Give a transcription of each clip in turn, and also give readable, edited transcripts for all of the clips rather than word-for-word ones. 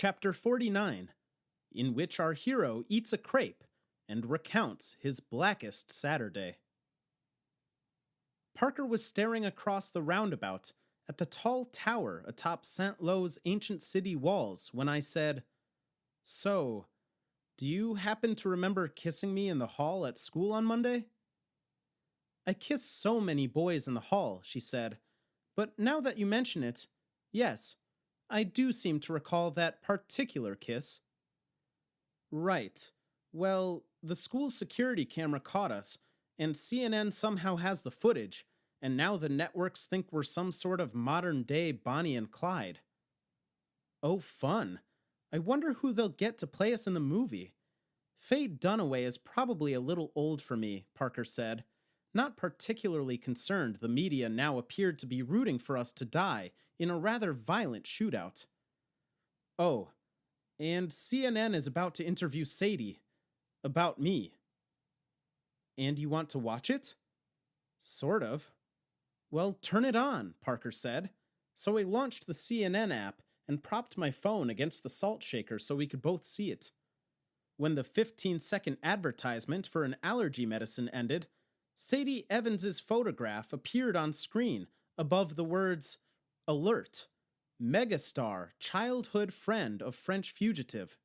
Chapter 49, in which our hero eats a crepe and recounts his blackest Saturday. Parker was staring across the roundabout at the tall tower atop St. Lo's ancient city walls when I said, "So, do you happen to remember kissing me in the hall at school on Monday?" "I kissed so many boys in the hall," she said, "but now that you mention it, yes, I do seem to recall that particular kiss." "Right. Well, the school's security camera caught us, and CNN somehow has the footage, and now the networks think we're some sort of modern day Bonnie and Clyde." "Oh, fun. I wonder who they'll get to play us in the movie." "Faye Dunaway is probably a little old for me," Parker said, not particularly concerned the media now appeared to be rooting for us to die in a rather violent shootout. "Oh, and CNN is about to interview Sadie. About me." "And you want to watch it?" "Sort of." "Well, turn it on," Parker said. So I launched the CNN app and propped my phone against the salt shaker so we could both see it. When the 15-second advertisement for an allergy medicine ended, Sadie Evans's photograph appeared on screen above the words, "Alert. Megastar, childhood friend of French fugitive."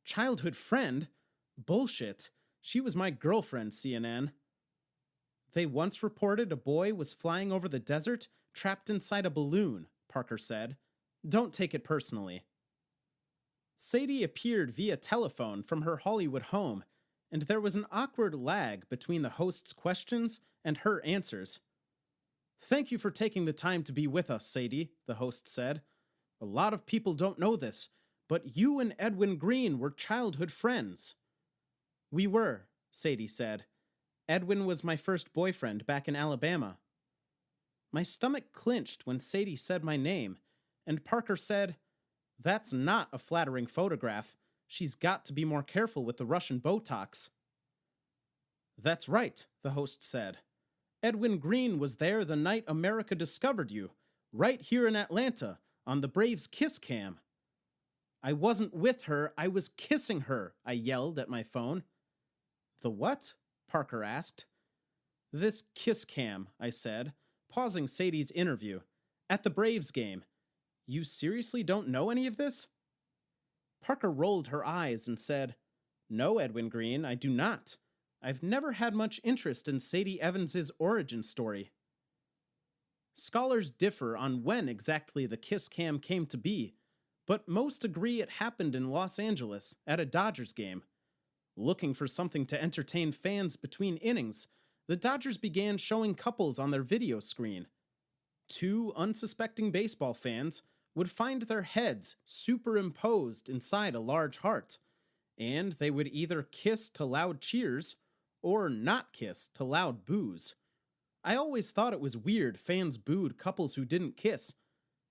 Childhood friend? Bullshit. She was my girlfriend, CNN. "They once reported a boy was flying over the desert trapped inside a balloon," Parker said. "Don't take it personally." Sadie appeared via telephone from her Hollywood home, and there was an awkward lag between the host's questions and her answers. "Thank you for taking the time to be with us, Sadie," the host said. "A lot of people don't know this, but you and Edwin Green were childhood friends." "We were," Sadie said. "Edwin was my first boyfriend back in Alabama." My stomach clinched when Sadie said my name, and Parker said, "That's not a flattering photograph. She's got to be more careful with the Russian Botox." "That's right," the host said. "Edwin Green was there the night America discovered you, right here in Atlanta, on the Braves kiss cam." "I wasn't with her, I was kissing her," I yelled at my phone. "The what?" Parker asked. "This kiss cam," I said, pausing Sadie's interview. "At the Braves game. You seriously don't know any of this?" Parker rolled her eyes and said, "No, Edwin Green, I do not. I've never had much interest in Sadie Evans's origin story." Scholars differ on when exactly the kiss cam came to be, but most agree it happened in Los Angeles at a Dodgers game. Looking for something to entertain fans between innings, the Dodgers began showing couples on their video screen. Two unsuspecting baseball fans would find their heads superimposed inside a large heart, and they would either kiss to loud cheers or not kiss to loud boos. I always thought it was weird fans booed couples who didn't kiss.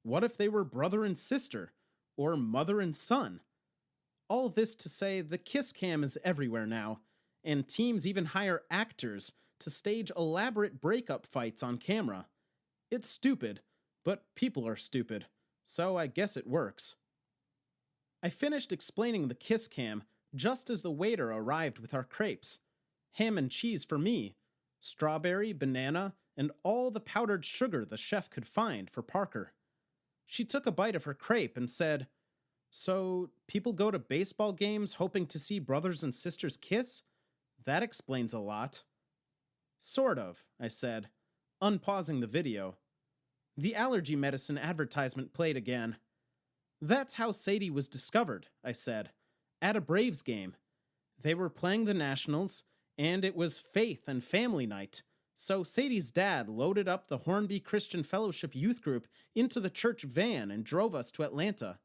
What if they were brother and sister, or mother and son? All this to say, the kiss cam is everywhere now, and teams even hire actors to stage elaborate breakup fights on camera. It's stupid, but people are stupid, so I guess it works. I finished explaining the kiss cam just as the waiter arrived with our crepes. Ham and cheese for me, strawberry, banana, and all the powdered sugar the chef could find for Parker. She took a bite of her crepe and said, "So, people go to baseball games hoping to see brothers and sisters kiss? That explains a lot." "Sort of," I said, unpausing the video. The allergy medicine advertisement played again. "That's how Sadie was discovered," I said, "at a Braves game. They were playing the Nationals, and it was faith and family night, so Sadie's dad loaded up the Hornby Christian Fellowship youth group into the church van and drove us to Atlanta.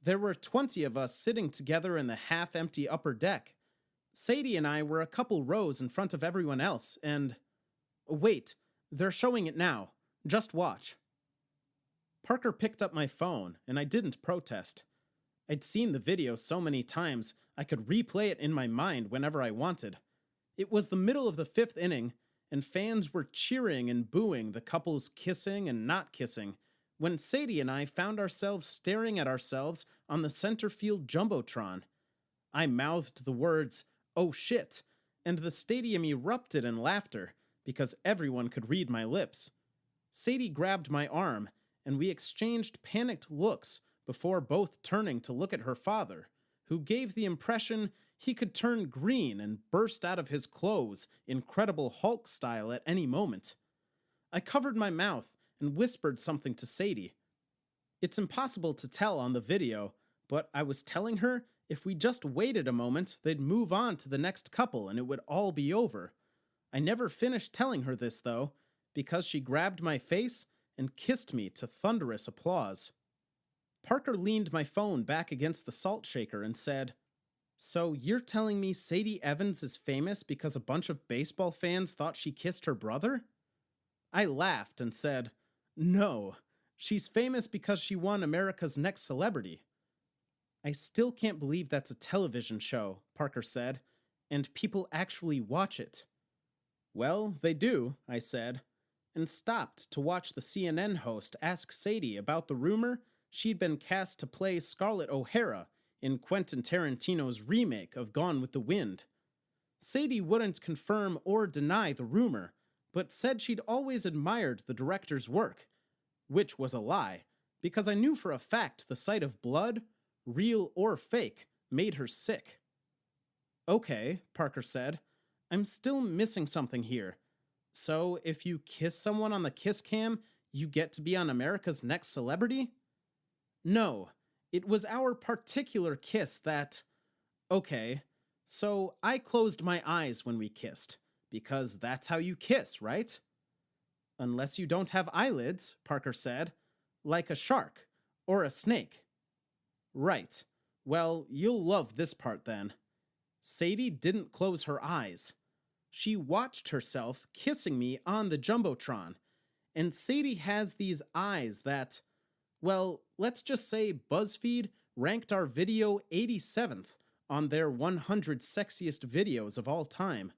There were 20 of us sitting together in the half-empty upper deck. Sadie and I were a couple rows in front of everyone else, and... Wait, they're showing it now. Just watch." Parker picked up my phone, and I didn't protest. I'd seen the video so many times, I could replay it in my mind whenever I wanted. It was the middle of the 5th inning, and fans were cheering and booing the couples kissing and not kissing, when Sadie and I found ourselves staring at ourselves on the center field Jumbotron. I mouthed the words, "Oh shit," and the stadium erupted in laughter because everyone could read my lips. Sadie grabbed my arm, and we exchanged panicked looks before both turning to look at her father, who gave the impression he could turn green and burst out of his clothes Incredible Hulk style at any moment. I covered my mouth and whispered something to Sadie. It's impossible to tell on the video, but I was telling her if we just waited a moment, they'd move on to the next couple and it would all be over. I never finished telling her this, though, because she grabbed my face and kissed me to thunderous applause. Parker leaned my phone back against the salt shaker and said, "So you're telling me Sadie Evans is famous because a bunch of baseball fans thought she kissed her brother?" I laughed and said, "No, she's famous because she won America's Next Celebrity." "I still can't believe that's a television show," Parker said, "and people actually watch it." "Well, they do," I said, and stopped to watch the CNN host ask Sadie about the rumor she'd been cast to play Scarlett O'Hara in Quentin Tarantino's remake of Gone with the Wind. Sadie wouldn't confirm or deny the rumor, but said she'd always admired the director's work, which was a lie, because I knew for a fact the sight of blood, real or fake, made her sick. "Okay," Parker said, "I'm still missing something here. So if you kiss someone on the kiss cam, you get to be on America's Next Celebrity?" "No, it was our particular kiss that..." "Okay, so I closed my eyes when we kissed, because that's how you kiss, right?" "Unless you don't have eyelids," Parker said, "like a shark or a snake." "Right. Well, you'll love this part then." Sadie didn't close her eyes. She watched herself kissing me on the Jumbotron, and Sadie has these eyes that, well, let's just say BuzzFeed ranked our video 87th on their 100 sexiest videos of all time.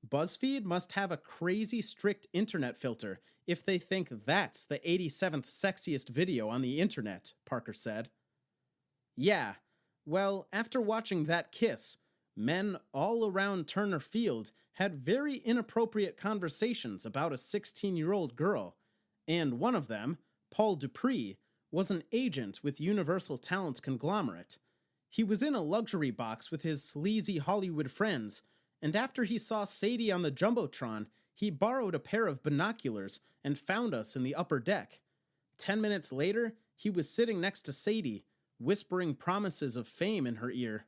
BuzzFeed must have a crazy strict internet filter if they think that's the 87th sexiest video on the internet, Parker said. "Yeah, well, after watching that kiss, men all around Turner Field had very inappropriate conversations about a 16-year-old girl, and one of them, Paul Dupree, was an agent with Universal Talent Conglomerate. He was in a luxury box with his sleazy Hollywood friends, and after he saw Sadie on the Jumbotron, he borrowed a pair of binoculars and found us in the upper deck. 10 minutes later, he was sitting next to Sadie, whispering promises of fame in her ear."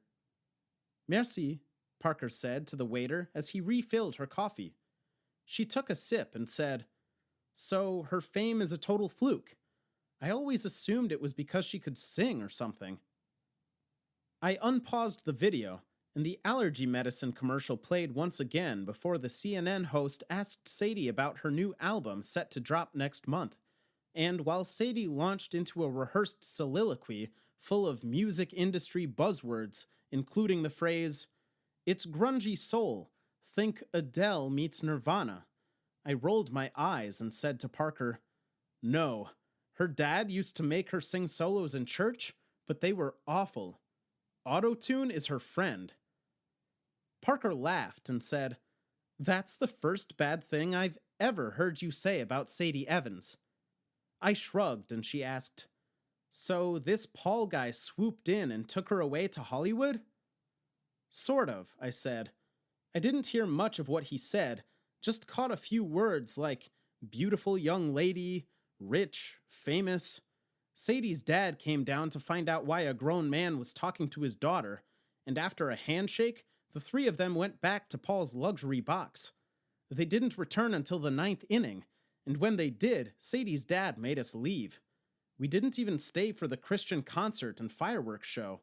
"Merci," Parker said to the waiter as he refilled her coffee. She took a sip and said, "So her fame is a total fluke. I always assumed it was because she could sing or something." I unpaused the video, and the allergy medicine commercial played once again before the CNN host asked Sadie about her new album set to drop next month. And while Sadie launched into a rehearsed soliloquy full of music industry buzzwords, including the phrase, "It's grungy soul, think Adele meets Nirvana," I rolled my eyes and said to Parker, "No, her dad used to make her sing solos in church, but they were awful. Auto-tune is her friend." Parker laughed and said, "That's the first bad thing I've ever heard you say about Sadie Evans." I shrugged and she asked, "So this Paul guy swooped in and took her away to Hollywood?" "Sort of," I said. I didn't hear much of what he said, just caught a few words like beautiful young lady, rich, famous. Sadie's dad came down to find out why a grown man was talking to his daughter, and after a handshake, the three of them went back to Paul's luxury box. They didn't return until the 9th inning, and when they did, Sadie's dad made us leave. We didn't even stay for the Christian concert and fireworks show.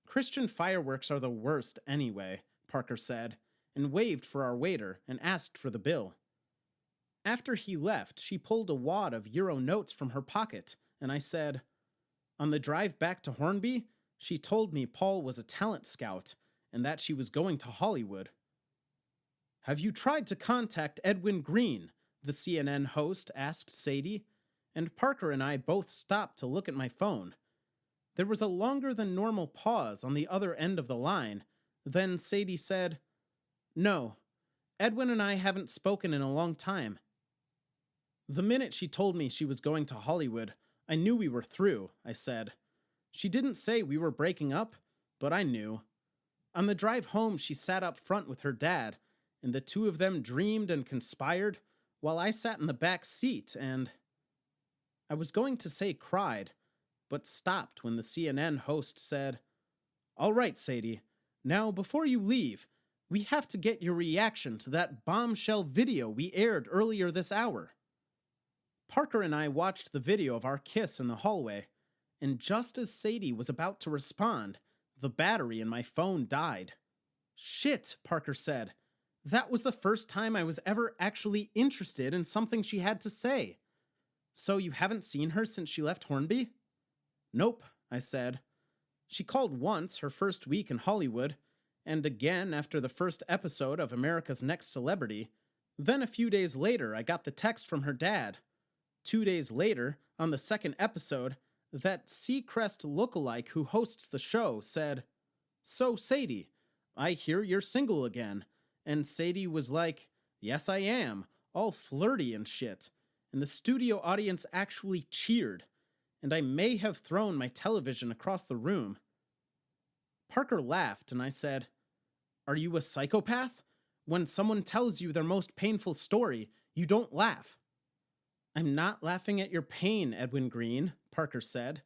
"Christian fireworks are the worst anyway," Parker said, and waved for our waiter and asked for the bill. After he left, she pulled a wad of euro notes from her pocket, and I said, "On the drive back to Hornby, she told me Paul was a talent scout, and that she was going to Hollywood." "Have you tried to contact Edwin Green?" the CNN host asked Sadie. and Parker and I both stopped to look at my phone. There was a longer than normal pause on the other end of the line. Then Sadie said, "No, Edwin and I haven't spoken in a long time." The minute she told me she was going to Hollywood, I knew we were through, I said. She didn't say we were breaking up, but I knew. On the drive home, she sat up front with her dad, and the two of them dreamed and conspired, while I sat in the back seat and. I was going to say cried, but stopped when the CNN host said, "All right, Sadie, now before you leave, we have to get your reaction to that bombshell video we aired earlier this hour." Parker and I watched the video of our kiss in the hallway, and just as Sadie was about to respond, the battery in my phone died. "Shit," Parker said. "That was the first time I was ever actually interested in something she had to say. So you haven't seen her since she left Hornby?" "Nope," I said. "She called once her first week in Hollywood, and again after the first episode of America's Next Celebrity. Then a few days later, I got the text from her dad. 2 days later, on the second episode, that Seacrest lookalike who hosts the show said, 'So, Sadie, I hear you're single again.' And Sadie was like, 'Yes, I am,' all flirty and shit. And the studio audience actually cheered, and I may have thrown my television across the room." Parker laughed, and I said, "Are you a psychopath? When someone tells you their most painful story, you don't laugh." "I'm not laughing at your pain, Edwin Green," Parker said,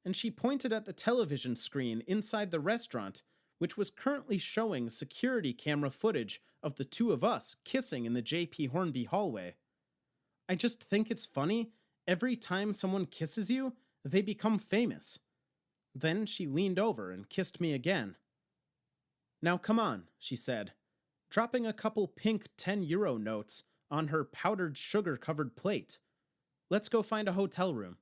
and she pointed at the television screen inside the restaurant, which was currently showing security camera footage of the two of us kissing in the J.P. Hornby hallway. "I just think it's funny. Every time someone kisses you, they become famous." Then she leaned over and kissed me again. "Now come on," she said, dropping a couple pink €10 notes on her powdered sugar-covered plate. "Let's go find a hotel room."